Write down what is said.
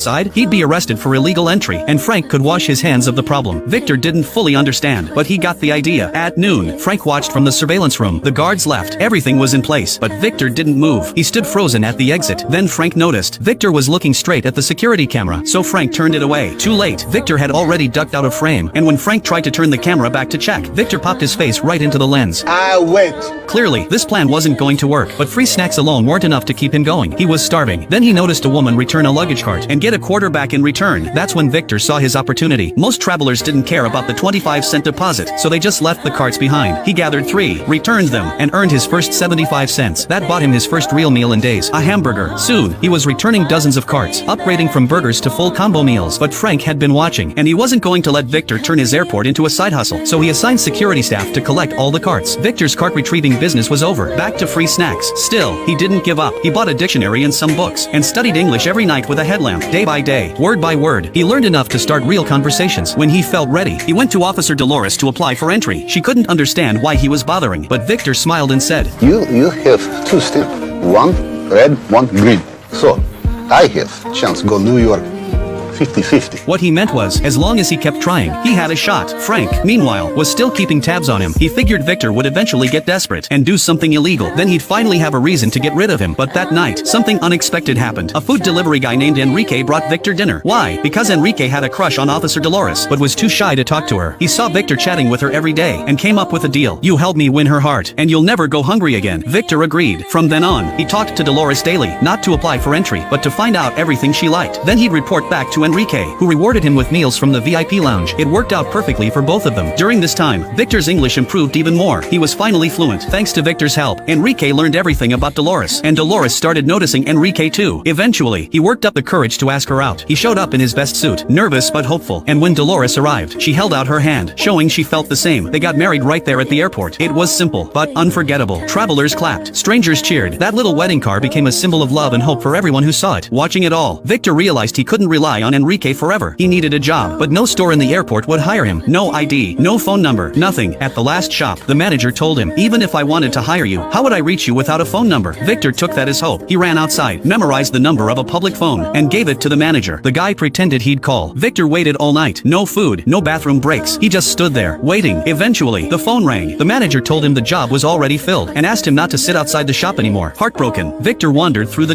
outside, he'd be arrested for illegal entry, and Frank could wash his hands of the problem. Victor didn't fully understand, but he got the idea. At noon, Frank watched from the surveillance room. The guards left. Everything was in place, but Victor didn't move. He stood frozen at the exit. Then Frank noticed. Victor was looking straight at the security camera, so Frank turned it away. Too late. Victor had already ducked out of frame, and when Frank tried to turn the camera back to check, Victor popped his face right into the lens. Wait. Clearly, this plan wasn't going to work, but free snacks alone weren't enough to keep him going. He was starving. Then he noticed a woman return a luggage cart and get a quarter back in return. That's when Victor saw his opportunity. Most travelers didn't care about the 25-cent deposit, so they just left the carts behind. He gathered 3, returned them, and earned his first 75 cents. That bought him his first real meal in days, a hamburger. Soon, he was returning dozens of carts, upgrading from burgers to full combo meals. But Frank had been watching, and he wasn't going to let Victor turn his airport into a side hustle, so he assigned security staff to collect all the carts. Victor's cart retrieving business was over. Back to free snacks. Still, he didn't give up. He bought a dictionary and some books, and studied English every night with a headlamp. Day by day, word by word, he learned enough to start real conversations. When he felt ready, he went to Officer Dolores to apply for entry. She couldn't understand why he was bothering, but Victor smiled and said, You have 2 stamps. 1 red, 1 green. So, I have chance go New York 50-50. What he meant was, as long as he kept trying, he had a shot. Frank, meanwhile, was still keeping tabs on him. He figured Victor would eventually get desperate and do something illegal. Then he'd finally have a reason to get rid of him. But that night, something unexpected happened. A food delivery guy named Enrique brought Victor dinner. Why? Because Enrique had a crush on Officer Dolores, but was too shy to talk to her. He saw Victor chatting with her every day and came up with a deal. You help me win her heart, and you'll never go hungry again. Victor agreed. From then on, he talked to Dolores daily, not to apply for entry, but to find out everything she liked. Then he'd report back to Enrique, who rewarded him with meals from the VIP lounge. It worked out perfectly for both of them. During this time, Victor's English improved even more. He was finally fluent. Thanks to Victor's help, Enrique learned everything about Dolores, and Dolores started noticing Enrique too. Eventually, he worked up the courage to ask her out. He showed up in his best suit, nervous but hopeful, and when Dolores arrived, she held out her hand, showing she felt the same. They got married right there at the airport. It was simple, but unforgettable. Travelers clapped. Strangers cheered. That little wedding car became a symbol of love and hope for everyone who saw it. Watching it all, Victor realized he couldn't rely on Enrique forever. He needed a job, but no store in the airport would hire him. No ID, no phone number, nothing. At the last shop, the manager told him, even if I wanted to hire you, how would I reach you without a phone number? Victor took that as hope. He ran outside, memorized the number of a public phone, and gave it to the manager. The guy pretended he'd call. Victor waited all night. No food, no bathroom breaks. He just stood there, waiting. Eventually, the phone rang. The manager told him the job was already filled, and asked him not to sit outside the shop anymore. Heartbroken, Victor wandered through the